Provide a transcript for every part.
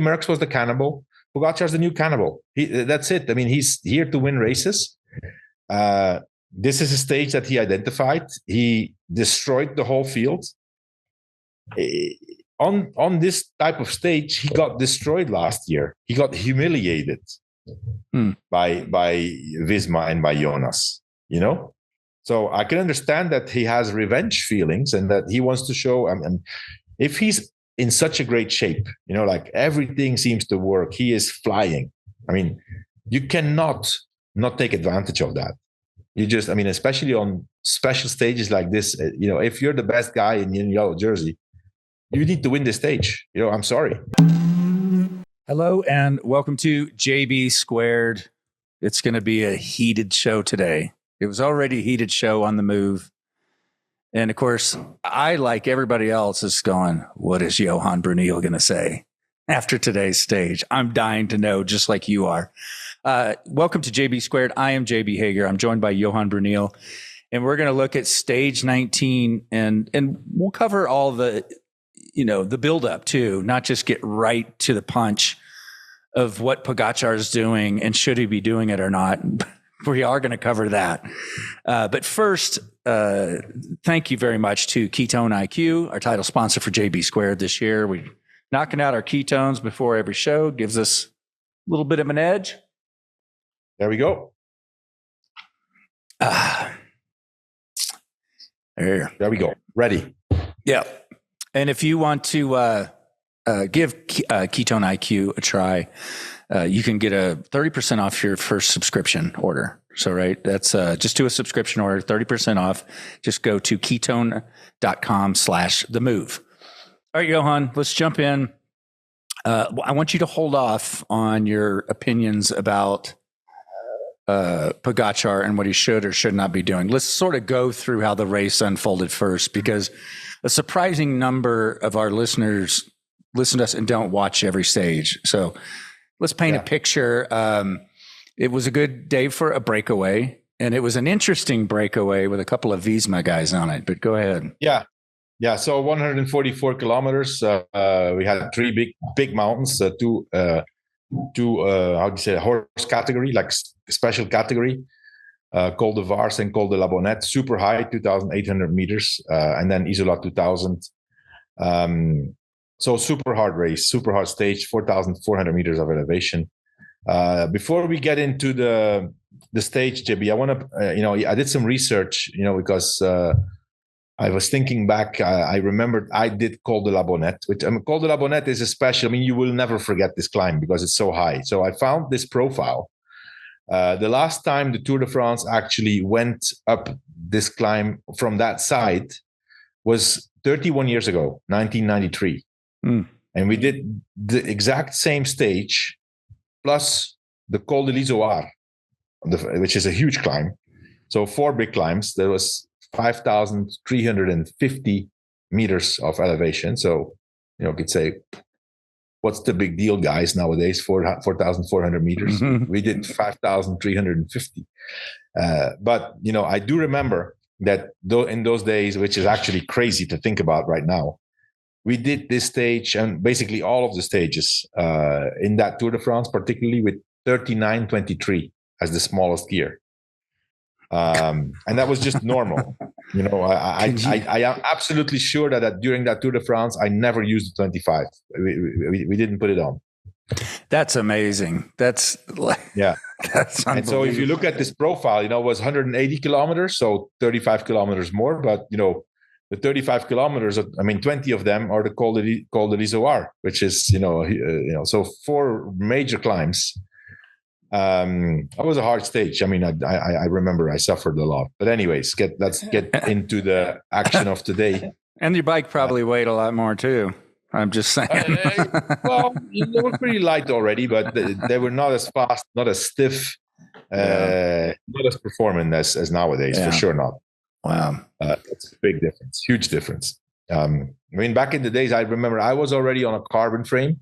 Merckx was the Cannibal. Pogacar's the new Cannibal. That's it. I mean, he's here to win races. This is a stage that he identified. He destroyed the whole field. On this type of stage, he got destroyed last year. He got humiliated by Visma and by Jonas, So I can understand that he has revenge feelings and that he wants to show, and if he's in such a great shape, like everything seems to work, he is flying. I mean, you cannot not take advantage of that. You just, especially on special stages like this, if you're the best guy in yellow jersey, you need to win this stage. I'm sorry. Hello and welcome to JB Squared. It's going to be a heated show today. It was already a heated show on the move. And of course, I, like everybody else, is going, what is Johan Bruneel going to say after today's stage? I'm dying to know, just like you are. Welcome to JB Squared. I am JB Hager. I'm joined by Johan Bruneel. And we're going to look at stage 19 and we'll cover all the buildup too, not just get right to the punch of what Pogacar is doing and should he be doing it or not. We are going to cover that. But first, thank you very much to Ketone IQ, our title sponsor for JB Squared this year. We're knocking out our ketones before every show, gives us a little bit of an edge. There we go. There we go. Ready. Yeah. And if you want to give Ketone IQ a try, you can get a 30% off your first subscription order. So, right, that's just do a subscription order, 30% off. Just go to ketone.com/themove. All right, Johan, let's jump in. I want you to hold off on your opinions about Pogacar and what he should or should not be doing. Let's sort of go through how the race unfolded first, because a surprising number of our listeners listen to us and don't watch every stage. So let's paint a picture. It was a good day for a breakaway, and it was an interesting breakaway with a couple of Visma guys on it, but go ahead. Yeah. So 144 kilometers. We had three big mountains, two how do you say, horse category, like special category, Col de Vars and Col de la Bonnette, super high, 2,800 meters, and then Isola 2000. So super hard race, super hard stage, 4,400 meters of elevation. Before we get into the stage, JB, I want to, I did some research, because I was thinking back. I remembered I did Col de la Bonnette, which Col de la Bonnette is a special. You will never forget this climb because it's so high. So I found this profile. The last time the Tour de France actually went up this climb from that side was 31 years ago, 1993. And we did the exact same stage plus the Col de l'Izoard, which is a huge climb. So 4 big climbs. There was 5,350 meters of elevation. So, you could say, what's the big deal, guys, nowadays? 4,400 meters. Mm-hmm. We did 5,350. But, I do remember that in those days, which is actually crazy to think about right now, we did this stage and basically all of the stages in that Tour de France, particularly with 39.23 as the smallest gear. And that was just normal. I am absolutely sure that during that Tour de France, I never used the 25. We didn't put it on. That's amazing. That's And so if you look at this profile, it was 180 kilometers, so 35 kilometers more, but the 35 kilometers, 20 of them are the Col de l'Izoard, which is, so 4 major climbs. That was a hard stage. I remember I suffered a lot. But anyways, let's get into the action of today. And your bike probably weighed a lot more too. I'm just saying. Well, they were pretty light already, but they were not as fast, not as stiff, not as performant as nowadays, for sure not. Wow. That's a big difference, huge difference. Back in the days, I remember I was already on a carbon frame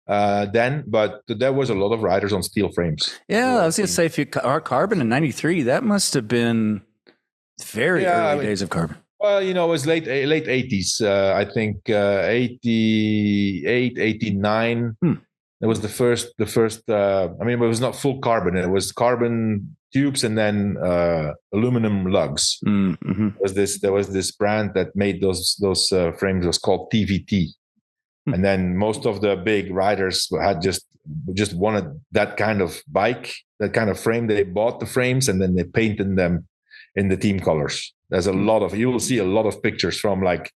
then, but there was a lot of riders on steel frames. Yeah, I was going to say, if you are carbon in 93, that must have been very early days of carbon. Well, it was late 80s. I think 88, 89. It was the first. I mean, it was not full carbon. It was carbon tubes and then aluminum lugs. Mm-hmm. There was this brand that made those frames. It was called TVT. And then most of the big riders had just wanted that kind of bike, that kind of frame. They bought the frames and then they painted them in the team colors. There's you will see a lot of pictures from like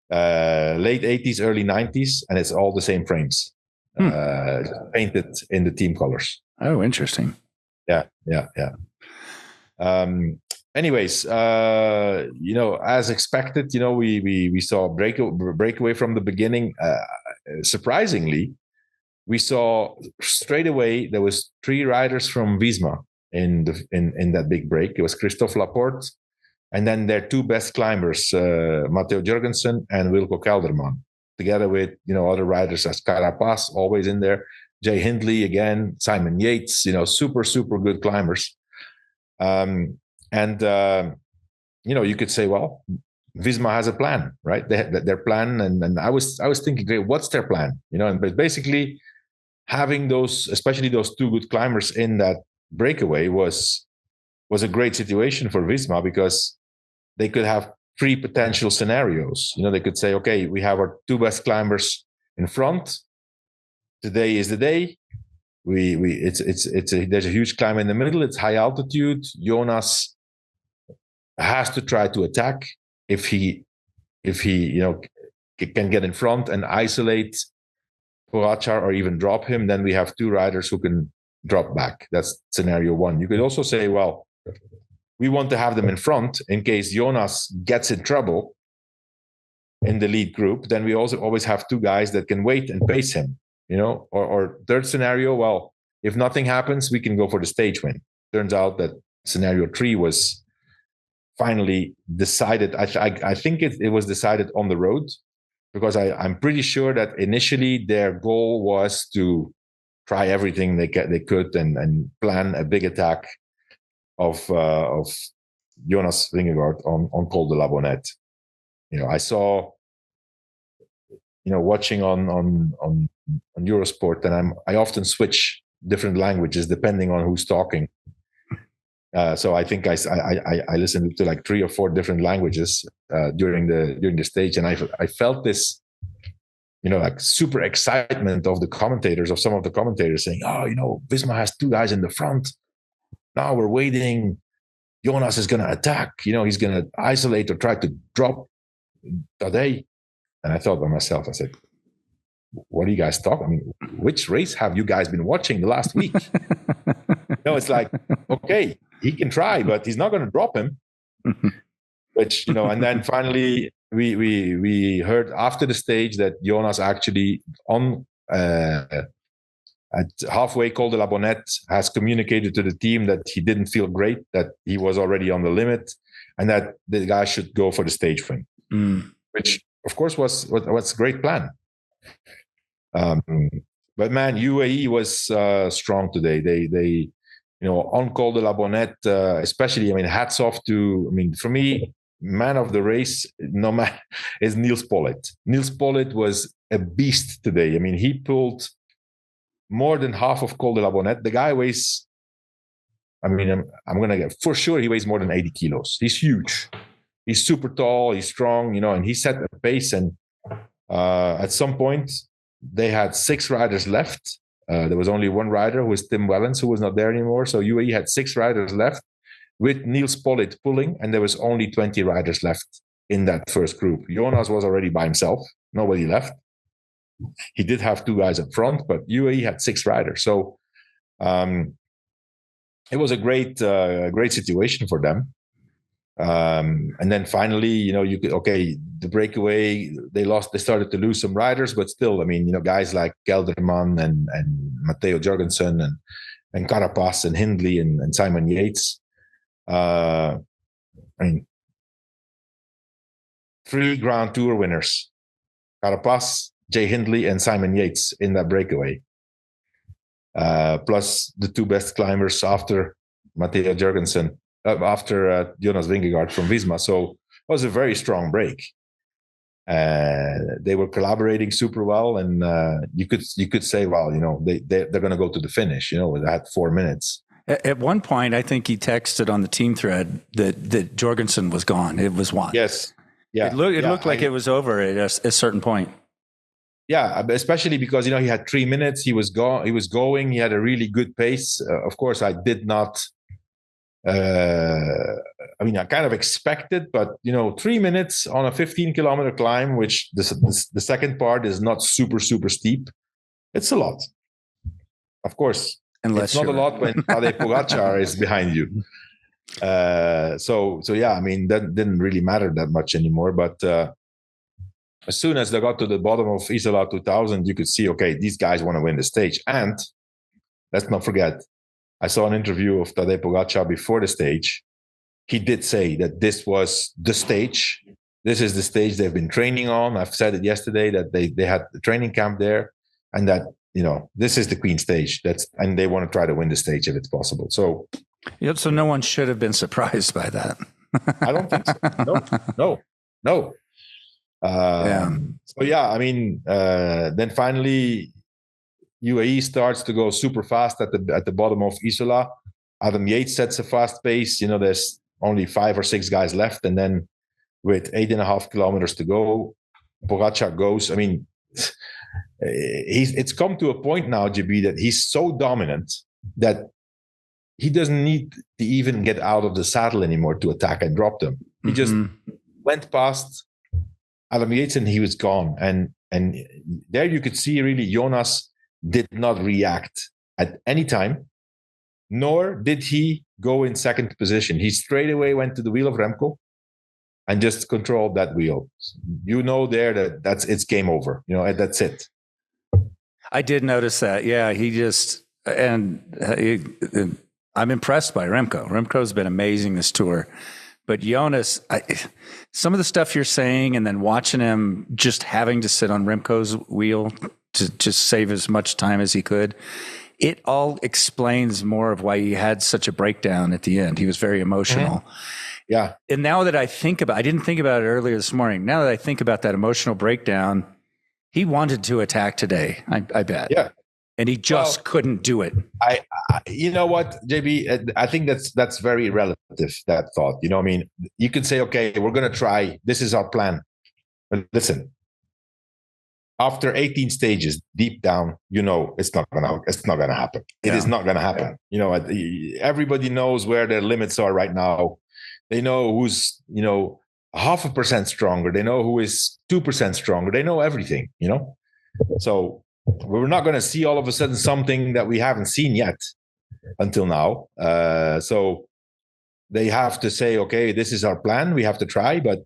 late 80s, early 90s, and it's all the same frames, painted in the team colors. Oh, interesting. Yeah. Anyways, as expected, we saw breakaway from the beginning. Surprisingly, we saw straight away there was 3 riders from Visma in that big break. It was Christophe Laporte, and then their 2 best climbers, Matteo Jorgensen and Wilco Kelderman, together with other riders as Carapaz, always in there, Jay Hindley again, Simon Yates, super good climbers. You could say, well, Visma has a plan, right? Their plan, and I was thinking, great, what's their plan? But basically having especially those 2 good climbers in that breakaway was a great situation for Visma, because they could have 3 potential scenarios. They could say, okay, we have our 2 best climbers in front. Today is the day. There's a huge climb in the middle. It's high altitude. Jonas has to try to attack. If he can get in front and isolate Pogacar or even drop him, then we have 2 riders who can drop back. That's scenario 1. You could also say, well, we want to have them in front in case Jonas gets in trouble in the lead group. Then we also always have 2 guys that can wait and pace him. Or third scenario, well, if nothing happens, we can go for the stage win. Turns out that scenario 3 was finally decided. I think it was decided on the road, because I'm pretty sure that initially their goal was to try everything they could and plan a big attack of Jonas Vingegaard on Col de la Bonnette. I saw, watching on Eurosport, and I often switch different languages depending on who's talking. So I think I listened to like 3 or 4 different languages during the stage, and I felt this, like super excitement of some of the commentators saying, oh, Visma has 2 guys in the front. Now we're waiting. Jonas is going to attack. He's going to isolate or try to drop Tadej. And I thought by myself, I said, what are you guys talking? I mean, which race have you guys been watching the last week? It's like, okay, he can try, but he's not going to drop him. Which, and then finally we heard after the stage that Jonas actually at halfway Col de la Bonnette has communicated to the team that he didn't feel great, that he was already on the limit, and that the guy should go for the stage win, which of course was a great plan. But man, UAE was strong today. They on Col de la Bonnette, especially. I mean, hats off to. I mean, for me, man of the race, is Niels Pollitt. Niels Pollitt was a beast today. I mean, he pulled more than half of Col de la Bonnette. The guy weighs. I mean, I'm gonna get for sure he weighs more than 80 kilos. He's huge. He's super tall. He's strong. And he set the pace. And at some point, they had 6 riders left. There was only 1 rider, who was Tim Wellens, who was not there anymore. So UAE had 6 riders left with Niels Pollitt pulling, and there was only 20 riders left in that first group. Jonas was already by himself. Nobody left. He did have 2 guys up front, but UAE had 6 riders. So it was a great situation for them. And then finally, the breakaway, they started to lose some riders, but still, I mean, guys like Kelderman and Matteo Jorgensen and Carapaz and Hindley and Simon Yates. I mean, 3 Grand Tour winners, Carapaz, Jay Hindley and Simon Yates in that breakaway. Plus the 2 best climbers after Matteo Jorgensen, after Jonas Vingegaard from Visma. So was a very strong break. They were collaborating super well, and you could say, well, they're going to go to the finish. They had 4 minutes. At one point, I think he texted on the team thread that Jorgensen was gone. It was won. Yes, yeah. It looked like it was over at a certain point. Yeah, especially because he had 3 minutes. He was going. He had a really good pace. Of course, I did not. I kind of expected, but 3 minutes on a 15-kilometer climb, which the second part is not super steep. It's a lot, of course. It's not a lot when Tadej Pogacar is behind you. So yeah, that didn't really matter that much anymore. But as soon as they got to the bottom of Isola 2000, you could see, okay, these guys want to win the stage. And let's not forget, I saw an interview of Tadej Pogacar before the stage. He did say that this was the stage. This is the stage they've been training on. I've said it yesterday that they had the training camp there, and that this is the Queen stage. And they want to try to win the stage if it's possible. So, yep. So no one should have been surprised by that. I don't think so. No. So yeah, then finally, UAE starts to go super fast at the bottom of Isola. Adam Yates sets a fast pace. There's only 5 or 6 guys left, and then with 8.5 kilometers to go, Pogacar goes. It's come to a point now, JB, that he's so dominant that he doesn't need to even get out of the saddle anymore to attack and drop them. He just went past Adam Yates and he was gone. And there you could see really Jonas did not react at any time, nor did he go in second position. He straight away went to the wheel of Remco and just controlled that wheel. There that's it's game over. That's it. I did notice that. Yeah, I'm impressed by Remco. Remco's been amazing this tour. But Jonas, some of the stuff you're saying, and then watching him just having to sit on Remco's wheel to just save as much time as he could, it all explains more of why he had such a breakdown at the end. He was very emotional. Mm-hmm. Yeah. And now that I think about it, I didn't think about it earlier this morning. Now that I think about that emotional breakdown, he wanted to attack today, I bet. Yeah. And he just couldn't do it. You know what, JB? I think that's very relative, that thought. You could say, okay, we're going to try. This is our plan. But listen, after 18 stages, deep down, it's not going to happen. It is not going to happen. Everybody knows where their limits are right now. They know who's 0.5% stronger. They know who is 2% stronger. They know everything. So we're not going to see all of a sudden something that we haven't seen yet until now. So they have to say, okay, this is our plan. We have to try. But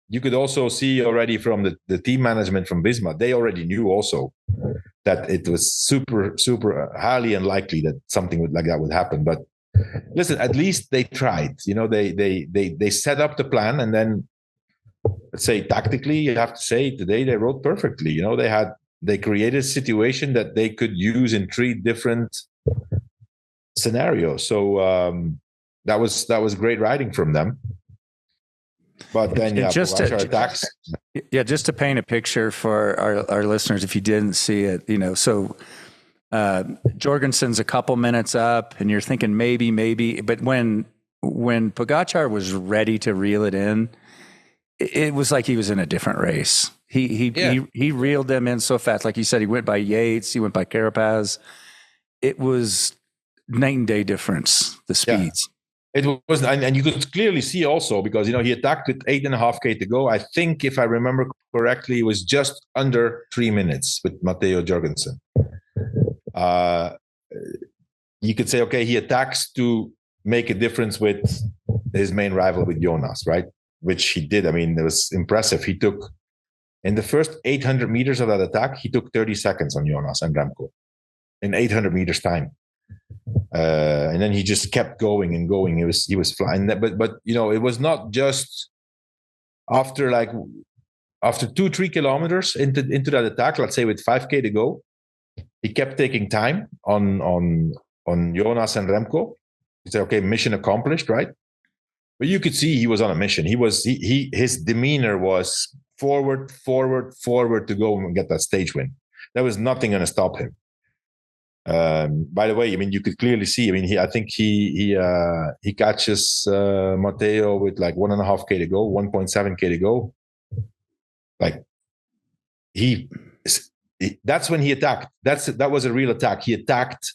you could also see already from the team management from Visma, they already knew also that it was super, super highly unlikely that something like that would happen. But listen, at least they tried. They set up the plan, and then let's say tactically, you have to say today they rode perfectly. They created a situation that they could use in 3 different scenarios. So that was great riding from them. But then, just to paint a picture for our listeners, if you didn't see it, so Jorgensen's a couple minutes up, and you're thinking maybe, but when Pogacar was ready to reel it in, it was like he was in a different race. He reeled them in so fast. Like you said, he went by Yates, he went by Carapaz. It was night and day difference, the speeds. Yeah. It was, and you could clearly see also because he attacked with 8.5K to go. I think, if I remember correctly, it was just under 3 minutes with Matteo Jorgensen. You could say, okay, he attacks to make a difference with his main rival, with Jonas, right? Which he did. It was impressive. He took, in the first 800 meters of that attack, he took 30 seconds on Jonas and Remco in 800 meters time. And then he just kept going and going. He was flying. But it was not just after 2-3 kilometers into that attack, let's say with 5K to go, he kept taking time on Jonas and Remco. He said, okay, mission accomplished, right? But you could see he was on a mission. His demeanor was forward to go and get that stage win. There was nothing going to stop him. By the way, I mean, you could clearly see. I mean, I think he catches Matteo with like 1.5K to go, 1.7K to go. Like that's when he attacked. That was a real attack. He attacked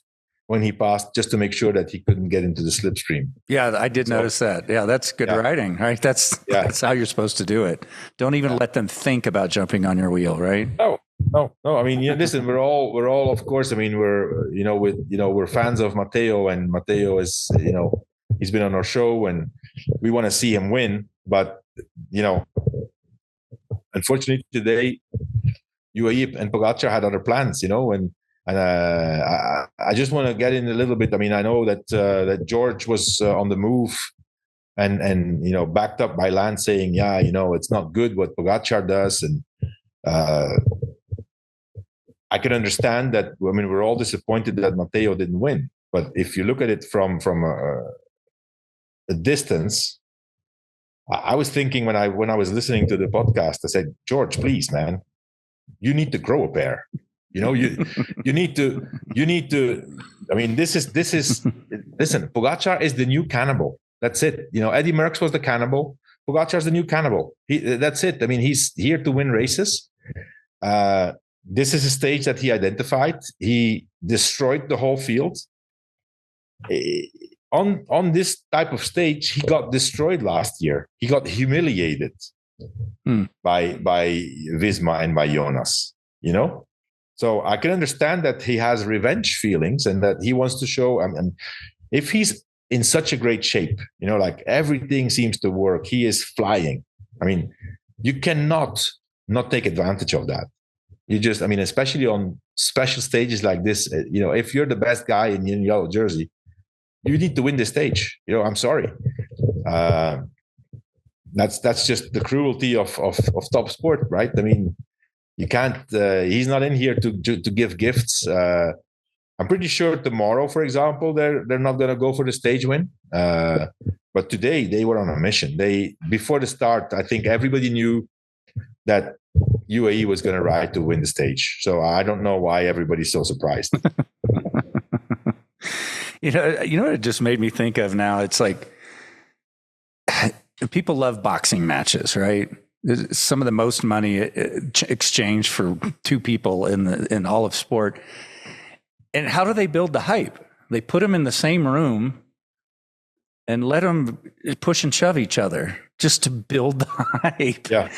when he passed just to make sure that he couldn't get into the slipstream. Yeah, I did notice that. Yeah, that's good riding, right? That's how you're supposed to do it. Don't even let them think about jumping on your wheel, right? No. I mean, listen, we're all, of course. I mean, we're fans of Matteo, and Matteo is, he's been on our show, and we want to see him win. But unfortunately, today, UAE and Pogacar had other plans, and I just want to get in a little bit. I mean, I know that George was on the move, and backed up by Lance saying, it's not good what Pogacar does, and I can understand that. I mean, we're all disappointed that Matteo didn't win. But if you look at it from a distance, I was thinking when I was listening to the podcast, I said, George, please, man, you need to grow a pair. You need to. I mean, this is. Listen, Pogacar is the new Cannibal. That's it. Eddie Merckx was the Cannibal. Pogacar's the new Cannibal. That's it. I mean, he's here to win races. This is a stage that he identified. He destroyed the whole field. On this type of stage, he got destroyed last year. He got humiliated by Visma and by Jonas. So I can understand that he has revenge feelings and that he wants to show. And if he's in such a great shape, like everything seems to work, he is flying. I mean, you cannot not take advantage of that. You just, I mean, especially on special stages like this, if you're the best guy in yellow jersey, you need to win the stage. I'm sorry. That's just the cruelty of top sport, right? I mean, you can't. He's not in here to give gifts. I'm pretty sure tomorrow, for example, they're not going to go for the stage win. But today they were on a mission. Before the start, I think everybody knew that UAE was going to ride to win the stage. So I don't know why everybody's so surprised. You know what it just made me think of now? It's like people love boxing matches, right? Some of the most money exchanged for two people in all of sport. And how do they build the hype? They put them in the same room and let them push and shove each other just to build the hype. Yeah.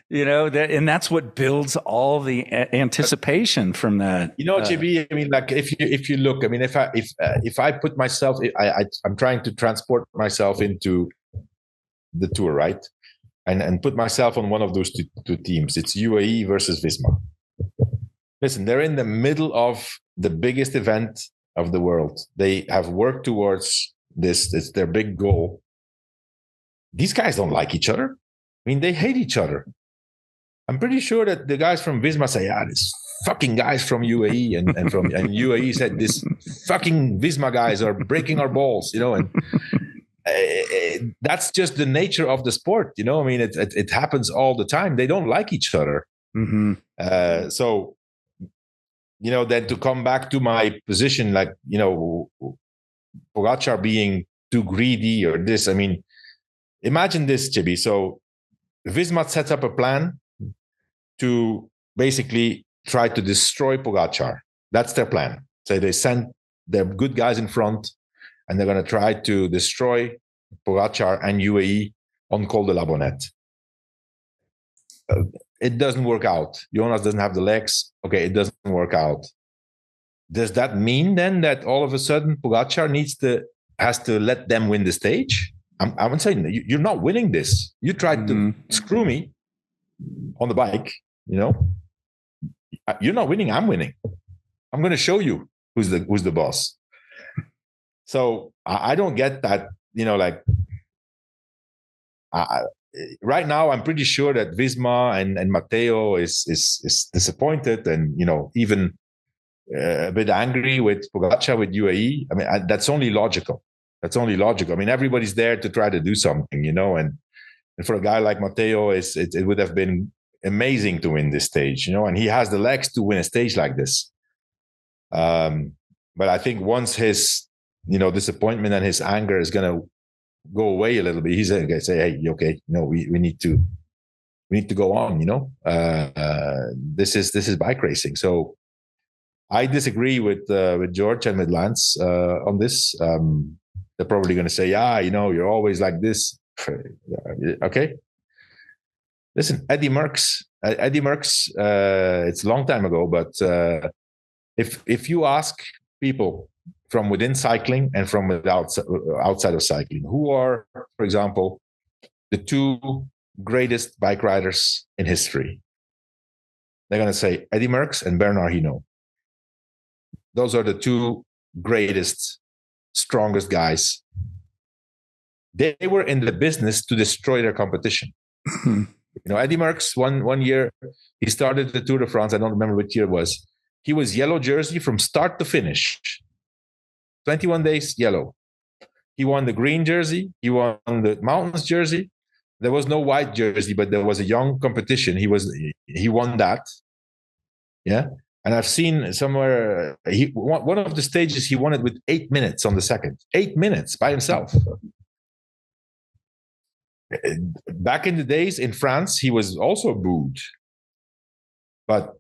And that's what builds all the anticipation from that. JB, I mean, like if you look, I mean, if I put myself, I'm trying to transport myself into the tour, right? And put myself on one of those two teams. It's UAE versus Visma. Listen, they're in the middle of the biggest event of the world. They have worked towards this. It's their big goal. These guys don't like each other. I mean, they hate each other. I'm pretty sure that the guys from Visma say, these fucking guys from UAE and UAE said, this fucking Visma guys are breaking our balls, and that's just the nature of the sport. I mean, it happens all the time. They don't like each other. Mm-hmm. So, then to come back to my position, like, Pogacar being too greedy or this, I mean, imagine this, JB. So Visma sets up a plan to basically try to destroy Pogacar. That's their plan. So they send their good guys in front, and they're going to try to destroy Pogacar and UAE on Col de la Bonnette. It doesn't work out. Jonas doesn't have the legs. Okay, it doesn't work out. Does that mean then that all of a sudden Pogacar has to let them win the stage? I'm saying you're not winning this. You tried to screw me on the bike. You're not winning. I'm winning. I'm going to show you who's the boss. So I don't get that. Right now, I'm pretty sure that Visma and Matteo is disappointed and even a bit angry with Pogacar with UAE. I mean, that's only logical. That's only logical. I mean, everybody's there to try to do something, and for a guy like Matteo, it would have been amazing to win this stage, and he has the legs to win a stage like this. But I think once his, disappointment and his anger is going to go away a little bit, he's going to say, hey, okay, we need to go on, this is bike racing. So I disagree with George and with Lance on this. They're probably going to say, you're always like this. Okay. Listen, Eddie Merckx, it's a long time ago, but if you ask people from within cycling and from outside of cycling, who are, for example, the two greatest bike riders in history, they're going to say Eddie Merckx and Bernard Hinault. Those are the two greatest, strongest guys. They were in the business to destroy their competition. Eddie Merckx, one year, he started the Tour de France. I don't remember which year it was. He was yellow jersey from start to finish. 21 days, yellow. He won the green jersey. He won the mountains jersey. There was no white jersey, but there was a young competition. He won that. Yeah. And I've seen somewhere, one of the stages, he won it with 8 minutes on the second. 8 minutes by himself. Back in the days in France, he was also booed. But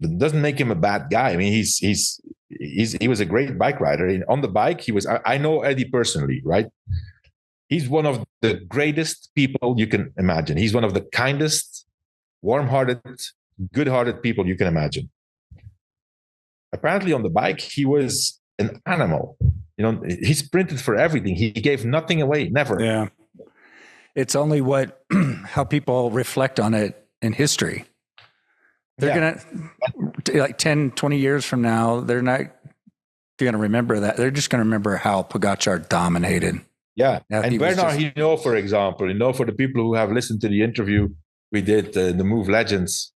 it doesn't make him a bad guy. I mean, he was a great bike rider. On the bike, I know Eddie personally, right? He's one of the greatest people you can imagine. He's one of the kindest, warm-hearted, good-hearted people you can imagine. Apparently on the bike, he was an animal. He sprinted for everything. He gave nothing away, never. Yeah. It's only how people reflect on it in history. They're going to, like 10, 20 years from now, they're not going to remember that. They're just going to remember how Pogacar dominated. Yeah. And Bernard Hinault, for example, for the people who have listened to the interview we did, the Move Legends,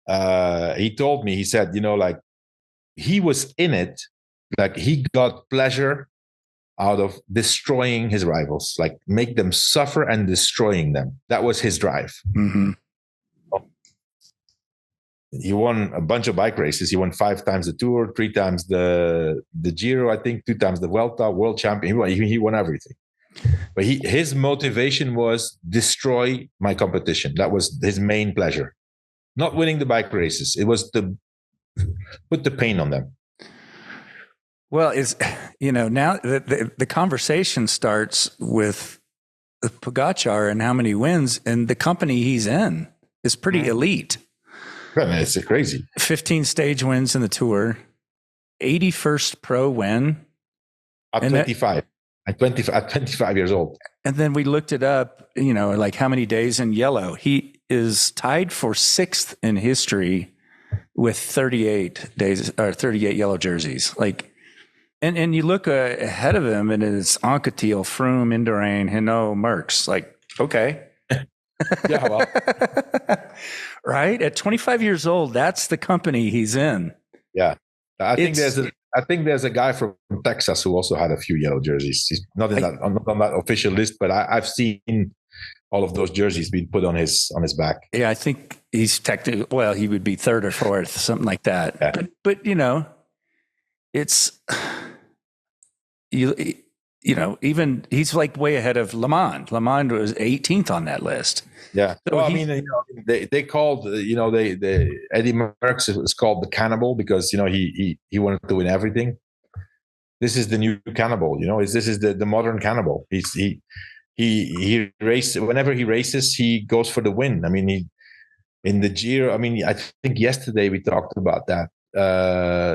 he told me, he said, he was in it, like he got pleasure out of destroying his rivals, like make them suffer and destroying them. That was his drive. Mm-hmm. He won a bunch of bike races. He won 5 times the Tour, 3 times the Giro, I think, 2 times the Vuelta, world champion. He won everything. But his motivation was destroy my competition. That was his main pleasure. Not winning the bike races. It was to put the pain on them. Well, now the conversation starts with Pogacar and how many wins, and the company he's in is pretty elite. I mean, it's crazy. 15 stage wins in the Tour, 81st pro win. At 25. At 25 years old. And then we looked it up, like how many days in yellow. He is tied for 6th in history with 38 days or 38 yellow jerseys. And you look ahead of him, and it's Anquetil, Froome, Indurain, Hinault, Merckx. Like, okay. Yeah, well. Right? At 25 years old, that's the company he's in. Yeah. I think there's a guy from Texas who also had a few yellow jerseys. He's not on that official list, but I've seen all of those jerseys being put on his back. Yeah, I think he's technically, well, he would be 3rd or 4th, something like that. Yeah. But it's even he's like way ahead of Le Mans. Le Mans was 18th on that list. Yeah. So well, they called Eddie Merckx is called the Cannibal because he wanted to win everything. This is the new Cannibal. This is the modern Cannibal. He races whenever he races, he goes for the win. I mean, in the Giro. I mean, I think yesterday we talked about that.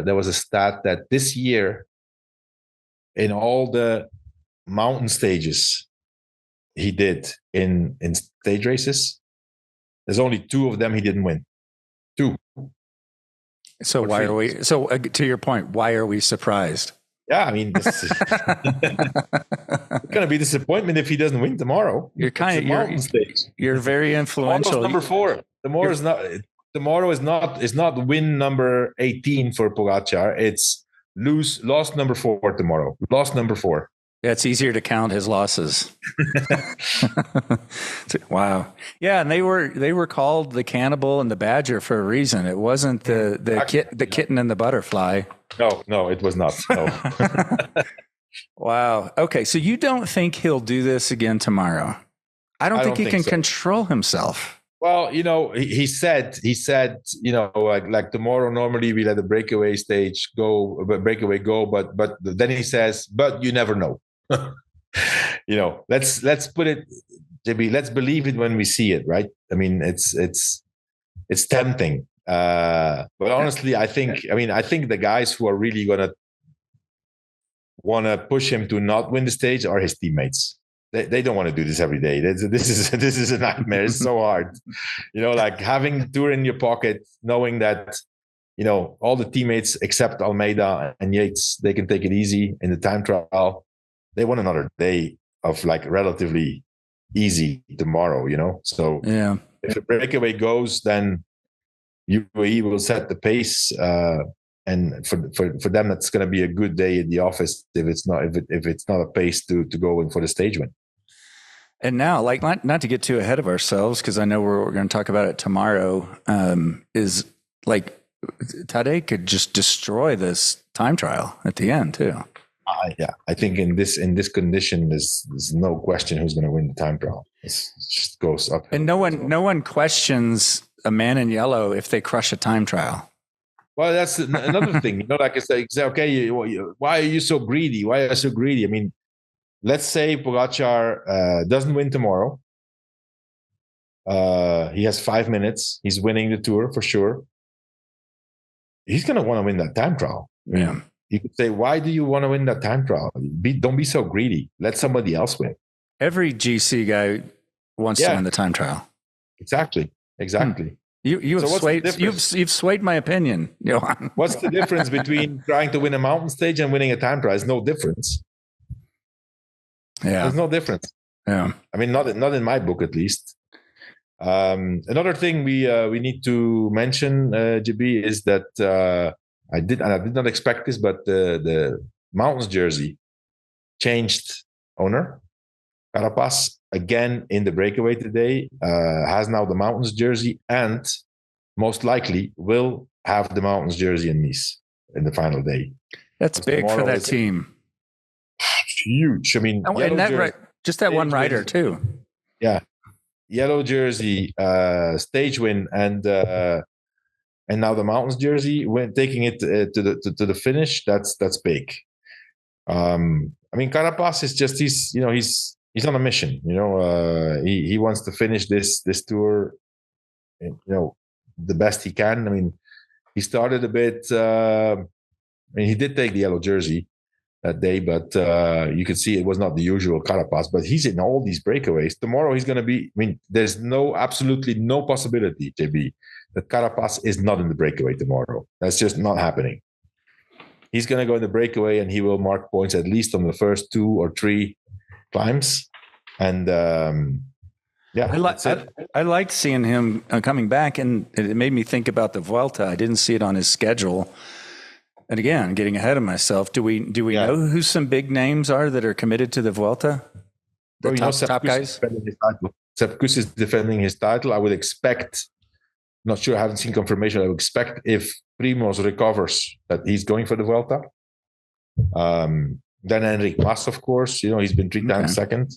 There was a stat that this year, in all the mountain stages he did in stage races, there's only 2 of them he didn't win. 2. So why are we? So to your point, why are we surprised? Yeah, I mean, this is it's going to be disappointment if he doesn't win tomorrow. You're very influential. Number 4. Tomorrow is not win number 18 for Pogacar. It's lost number 4 tomorrow. Lost number 4. Yeah, it's easier to count his losses. Wow. Yeah, and they were called the Cannibal and the Badger for a reason. It wasn't the kitten and the butterfly. No, it was not. No. Wow. Okay, so you don't think he'll do this again tomorrow? I don't think he can control himself. Well, he said, like tomorrow normally we let the breakaway go, but then he says, but you never know. Let's put it, JB, let's believe it when we see it, right? I mean, it's tempting. But honestly, I think the guys who are really gonna want to push him to not win the stage are his teammates. They don't want to do this every day. This is a nightmare. It's so hard, like having the tour in your pocket, knowing that all the teammates except Almeida and Yates, they can take it easy in the time trial. They want another day of like relatively easy tomorrow. So yeah, if the breakaway goes, then UAE will set the pace. And for them, that's going to be a good day in the office if it's not a pace to go in for the stage win. And now, like not to get too ahead of ourselves, because I know we're going to talk about it tomorrow. Is like Tadej could just destroy this time trial at the end too. Yeah, I think in this condition, there's no question who's going to win the time trial. It just goes up. And no one questions a man in yellow if they crush a time trial. Well, that's another thing. Like I say, okay, why are you so greedy? Why are you so greedy? I mean, let's say Pogacar doesn't win tomorrow. He has 5 minutes. He's winning the Tour for sure. He's going to want to win that time trial. Yeah. You could say, why do you want to win that time trial? Don't be so greedy. Let somebody else win. Every GC guy wants to win the time trial. Exactly. You've swayed my opinion, Johan. What's the difference between trying to win a mountain stage and winning a time trial? There's no difference. Yeah, there's no difference. Yeah, I mean, not in my book at least. Another thing we need to mention, JB, is that I did not expect this, but the mountains jersey changed owner. Carapaz, again in the breakaway today, has now the mountains jersey and most likely will have the mountains jersey in Nice in the final day. That's big for that team. Huge. I mean, and that just that one rider too. Yeah, yellow jersey, stage win, and now the mountains jersey when taking it to the finish. That's big. I mean, Carapaz is just he's on a mission. He wants to finish this tour, the best he can. I mean, he started a bit. He did take the yellow jersey that day, but you could see it was not the usual Carapaz. But he's in all these breakaways. Tomorrow he's going to be. I mean, there's absolutely no possibility, JB, that Carapaz is not in the breakaway tomorrow. That's just not happening. He's going to go in the breakaway and he will mark points at least on the first 2 or 3 climbs. And I liked seeing him coming back, and it made me think about the Vuelta. I didn't see it on his schedule. And again, getting ahead of myself, do we know who some big names are that are committed to the Vuelta? The top guys? Sepp Kuss is defending his title. I would expect, not sure, I haven't seen confirmation. I would expect if Primoz recovers that he's going for the Vuelta. Then Enric Mas, of course, he's been 3 times second.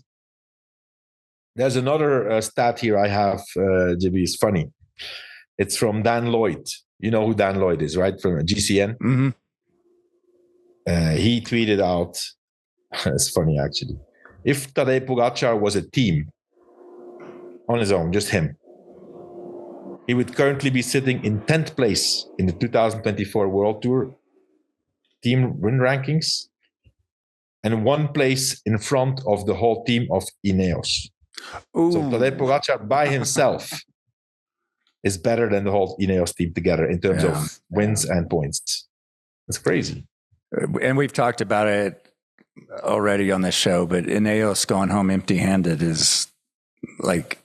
There's another stat here I have, JB, is funny. It's from Dan Lloyd. You know who Dan Lloyd is, right? From GCN. Mm-hmm. He tweeted out, it's funny actually, if Tadej Pogacar was a team on his own, just him, he would currently be sitting in 10th place in the 2024 World Tour team win rankings and 1 place in front of the whole team of Ineos. Ooh. So Tadej Pogacar by himself is better than the whole Ineos team together in terms of wins and points. It's crazy. And we've talked about it already on this show, but Ineos going home empty-handed is like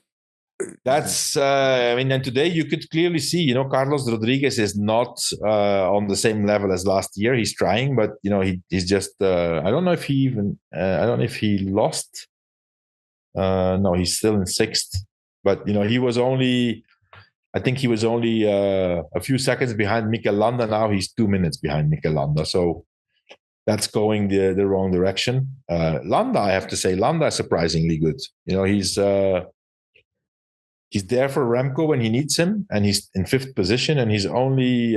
That's, I mean, and today you could clearly see, you know, Carlos Rodriguez is not on the same level as last year. He's trying, but, you know, he's just, I don't know if he even, I don't know if he lost. No, he's still in sixth. But, you know, I think he was only a few seconds behind Mikel Landa. Now he's 2 minutes behind Mikel Landa. So that's going the wrong direction. Landa, I have to say, Landa is surprisingly good. You know, he's there for Remco when he needs him, and he's in fifth position, and he's only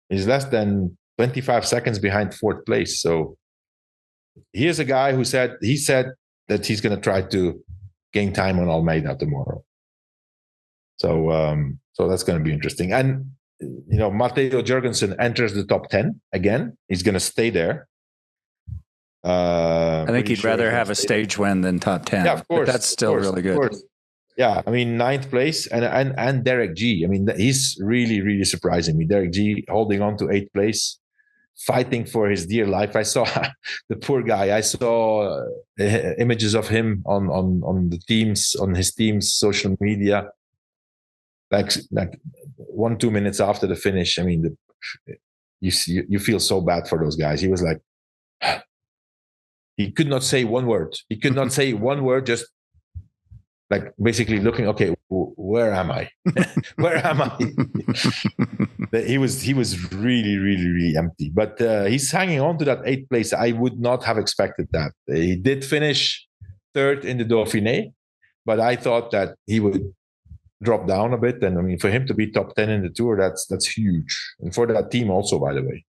he's less than 25 seconds behind fourth place. So here's a guy who said that he's going to try to gain time on Almeida tomorrow. So that's going to be interesting. And you know, Matteo Jurgensen enters the top 10 again. He's going to stay there. I think he'd rather have a stage win than top 10. Yeah, of course. But that's still really good. Yeah, I mean, ninth place and Derek G. I mean, he's really, really surprising me. Derek G holding on to eighth place, fighting for his dear life. I saw the poor guy. I saw images of him on his team's social media. Like 1-2 minutes after the finish. I mean, you feel so bad for those guys. He was like, he could not say one word. He could not say one word. Just like basically looking, okay, where am I? Where am I? He was really, really, really empty. But he's hanging on to that eighth place. I would not have expected that. He did finish third in the Dauphiné, but I thought that he would drop down a bit. And I mean, for him to be top 10 in the Tour, that's huge. And for that team also, by the way.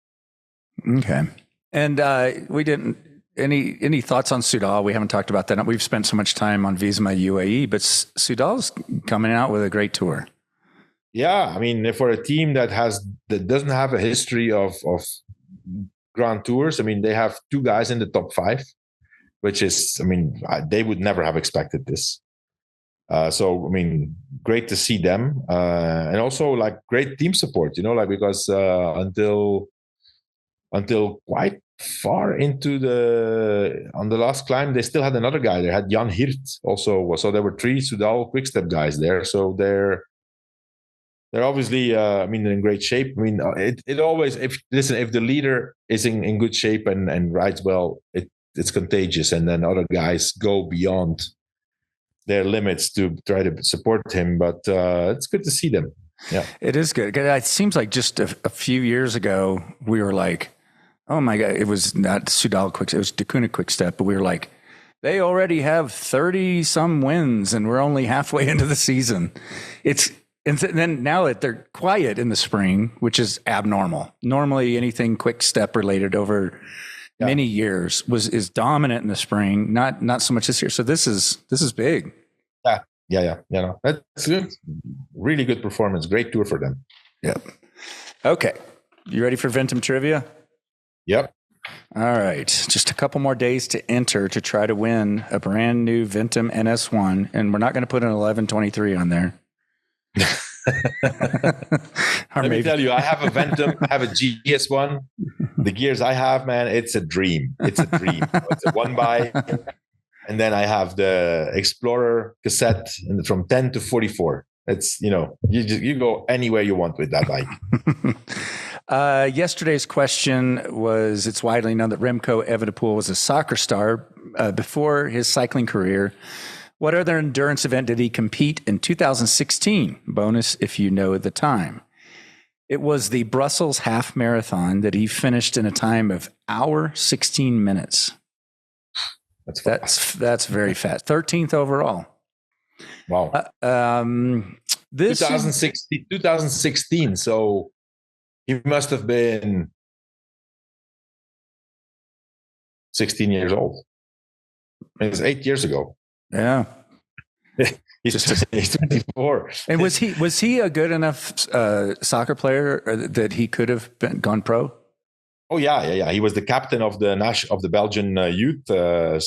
Okay. And we didn't, any thoughts on Soudal? We haven't talked about that. We've spent so much time on Visma UAE, but Soudal's coming out with a great tour. Yeah. I mean, for a team that doesn't have a history of Grand Tours, I mean, they have two guys in the top 5, which is, I mean, they would never have expected this. So, I mean, great to see them. And also like great team support, you know, like because until quite far into on the last climb, they still had another guy. They had Jan Hirt also. So there were 3 Soudal Quickstep guys there. So they're obviously, I mean, in great shape. I mean, it always, if the leader is in good shape and rides well, it's contagious. And then other guys go beyond their limits to try to support him, but it's good to see them. Yeah, it is good. It seems like just a few years ago we were like, oh my God, it was not Soudal Quickstep, it was Deceuninck Quickstep, but we were like, they already have 30 some wins and we're only halfway into the season. And then now that they're quiet in the spring, which is abnormal. Normally anything Quickstep related over many years is dominant in the spring, not so much this year. So this is big. Yeah. No, that's good. Really good performance. Great tour for them. Yep. Okay. You ready for Ventum Trivia? Yep. All right. Just a couple more days to enter to try to win a brand new Ventum NS1. And we're not going to put an 1123 on there. Let me tell you, I have a Ventum, I have a GS1. The gears I have, man, it's a dream. It's a dream. It's a one by, and then I have the Explorer cassette, and from 10 to 44. It's, you know, you go anywhere you want with that bike. Yesterday's question was: it's widely known that Remco Evenepoel was a soccer star before his cycling career. What other endurance event did he compete in 2016? Bonus if you know the time. It was the Brussels Half Marathon that he finished in a time of 1:16 minutes. That's very fast. 13th overall. Wow. This 2016. So he must have been 16 years old. It was 8 years ago. Yeah. He's 24. And was he a good enough soccer player that he could have gone pro? Oh yeah. He was the captain of the Belgian youth. Really?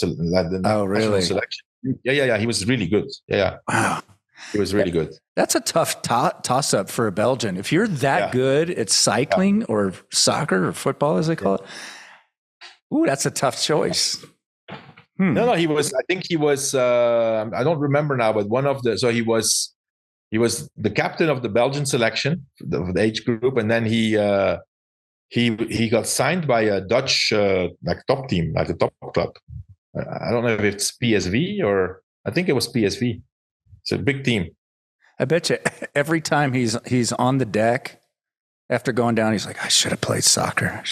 Selection. Yeah. He was really good. Yeah. Wow. He was really good. That's a tough toss up for a Belgian. If you're that good at cycling or soccer or football, as they call it, ooh, that's a tough choice. No, he was. I think he was. I don't remember now, but one of the. So he was the captain of the Belgian selection of the age group, and then he got signed by a Dutch like top team, like a top club. I don't know if it's PSV or I think it was PSV. It's a big team. I bet you every time he's on the deck after going down, he's like, I should have played soccer.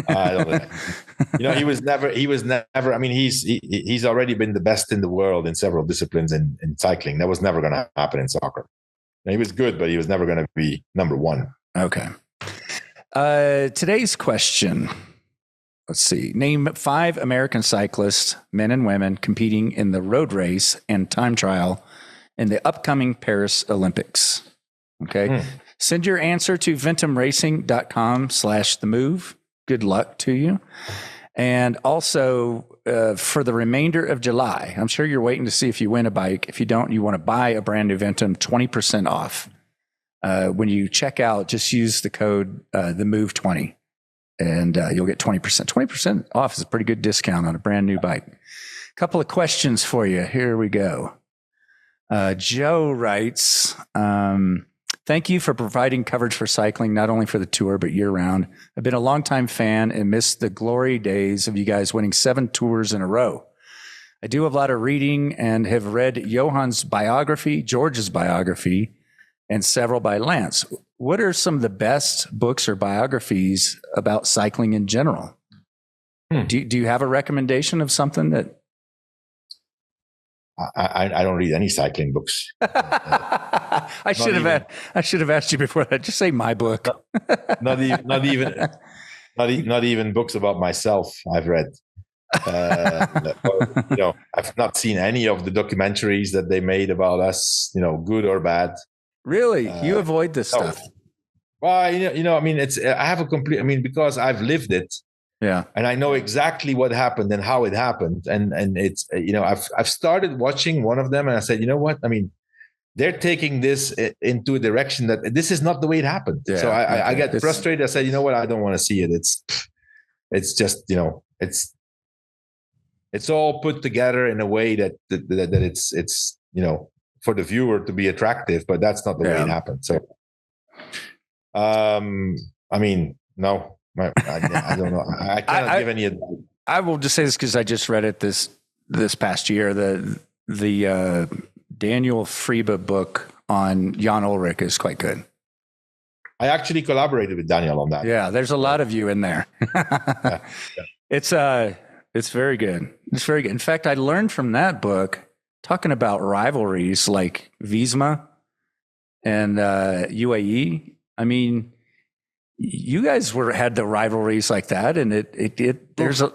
I don't know. He was never. I mean, he's already been the best in the world in several disciplines in cycling. That was never going to happen in soccer. He was good, but he was never going to be number one. Okay. Today's question. Let's see. Name 5 American cyclists, men and women, competing in the road race and time trial in the upcoming Paris Olympics. Okay. Send your answer to ventumracing.com/THEMOVE. Good luck to you. And also for the remainder of July, I'm sure you're waiting to see if you win a bike. If you don't, you want to buy a brand new Ventum, 20% off. When you check out, just use the code THEMOVE20 and you'll get 20%. 20% off is a pretty good discount on a brand new bike. A couple of questions for you. Here we go. Joe writes, thank you for providing coverage for cycling, not only for the tour, but year round. I've been a longtime fan and missed the glory days of you guys winning 7 tours in a row. I do a lot of reading and have read Johan's biography, George's biography, and several by Lance. What are some of the best books or biographies about cycling in general? Do you have a recommendation of something that? I don't read any cycling books. I should have asked you before that. Just say my book. Not even books about myself. I've read. I've not seen any of the documentaries that they made about us. Good or bad. Really, you avoid this stuff. Well, I mean, I have a complete. I mean, because I've lived it. Yeah. And I know exactly what happened and how it happened. And it's, I've started watching one of them and I said, you know what? I mean, they're taking this into a direction that this is not the way it happened. Yeah, so I get frustrated. I said, you know what? I don't want to see it. It's just, it's all put together in a way that it's, for the viewer to be attractive, but that's not the way it happened. So, I mean, no. I don't know. I cannot give any advice. I will just say this because I just read it this past year. The Daniel Friebe book on Jan Ullrich is quite good. I actually collaborated with Daniel on that. Yeah, there's a lot of you in there. Yeah. It's very good. It's very good. In fact, I learned from that book talking about rivalries like Visma and UAE. I mean, you guys had the rivalries like that, and there's a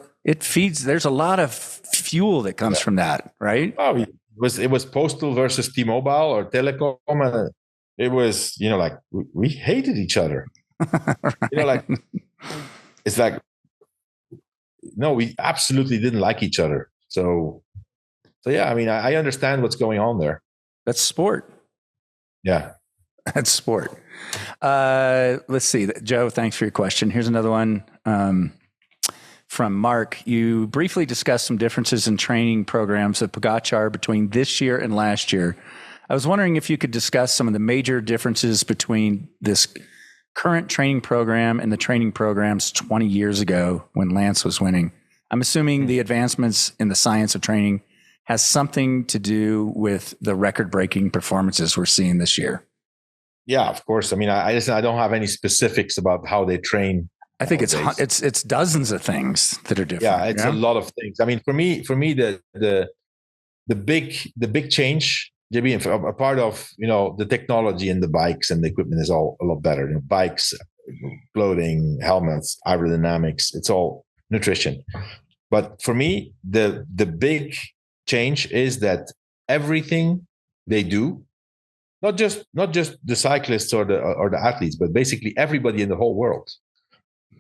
lot of fuel that comes from that, right? Oh, it was Postal versus T-Mobile or Telecom. It was, like we hated each other. Right. It's like, no, we absolutely didn't like each other. So yeah, I mean, I understand what's going on there. That's sport. Yeah. That's sport. Let's see. Joe, thanks for your question. Here's another one from Mark. You briefly discussed some differences in training programs of Pogacar between this year and last year. I was wondering if you could discuss some of the major differences between this current training program and the training programs 20 years ago when Lance was winning. I'm assuming the advancements in the science of training has something to do with the record-breaking performances we're seeing this year. Yeah, of course. I mean, I don't have any specifics about how they train. I think it's dozens of things that are different. Yeah, it's a lot of things. I mean, for me, the big change, JB, a part of the technology and the bikes and the equipment is all a lot better. Bikes, clothing, helmets, aerodynamics, it's all nutrition. But for me, the big change is that everything they do, not just the cyclists or the athletes, but basically everybody in the whole world.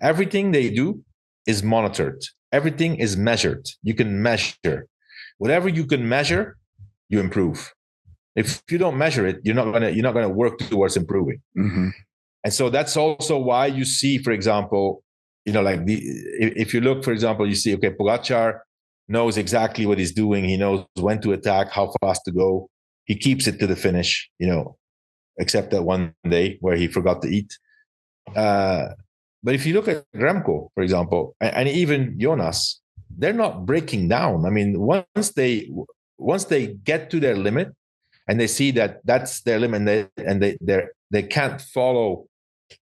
Everything they do is monitored. Everything is measured. You can measure. Whatever you can measure, you improve. If you don't measure it, you're not gonna work towards improving. Mm-hmm. And so that's also why you see, for example, like if you look, for example, you see, okay, Pogacar knows exactly what he's doing. He knows when to attack, how fast to go. He keeps it to the finish, except that one day where he forgot to eat. But if you look at Remco, for example, and even Jonas, they're not breaking down. I mean, once they get to their limit and they see that that's their limit, and they can't follow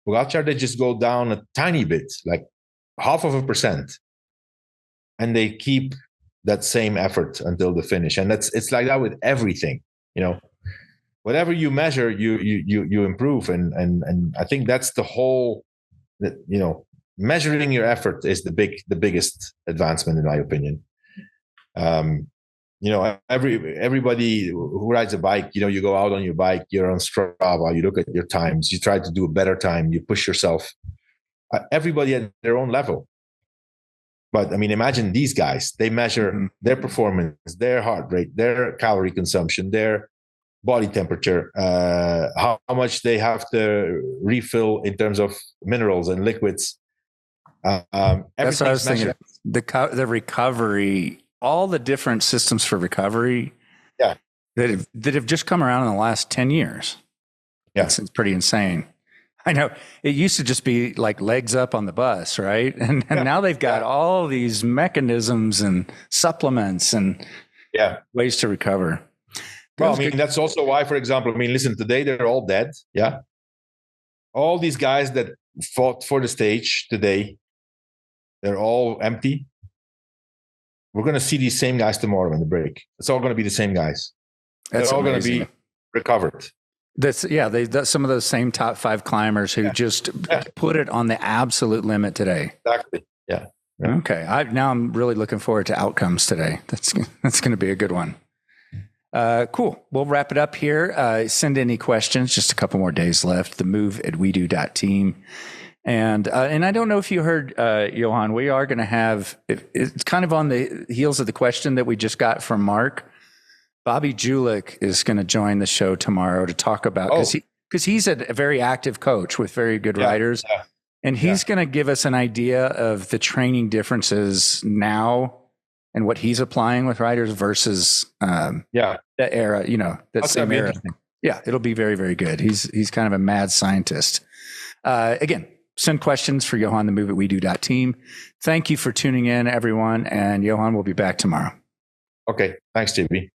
Pogacar, they just go down a tiny bit, like 0.5%, and they keep that same effort until the finish. And it's like that with everything, whatever you measure, you improve. And I think that's the whole, measuring your effort is the biggest advancement, in my opinion. Everybody who rides a bike, you go out on your bike, you're on Strava, you look at your times, you try to do a better time, you push yourself. Everybody at their own level. But I mean, imagine these guys, they measure their performance, their heart rate, their calorie consumption, their body temperature, how much they have to refill in terms of minerals and liquids. That's what I was thinking. The recovery, all the different systems for recovery that have just come around in the last 10 years. Yeah. It's pretty insane. I know it used to just be like legs up on the bus, right? And now they've got all these mechanisms and supplements and ways to recover. Well, I mean, that's also why, for example, listen, today they're all dead. Yeah. All these guys that fought for the stage today, they're all empty. We're going to see these same guys tomorrow in the break. It's all going to be the same guys. They're all going to be recovered. Exactly. Yeah. Okay. Now I'm really looking forward to outcomes today. That's going to be a good one. Cool. We'll wrap it up here. Send any questions. Just a couple more days left. TheMove@wedo.team. And I don't know if you heard, Johan, we are going to have, it's kind of on the heels of the question that we just got from Mark. Bobby Julich is going to join the show tomorrow to talk about, because he's a very active coach with very good riders. Yeah. And he's going to give us an idea of the training differences now and what he's applying with riders versus that era, that same era. Yeah, it'll be very, very good. He's kind of a mad scientist. Again, send questions for Johan, TheMove@wedo.team. Thank you for tuning in, everyone. And Johan will be back tomorrow. Okay. Thanks, JB.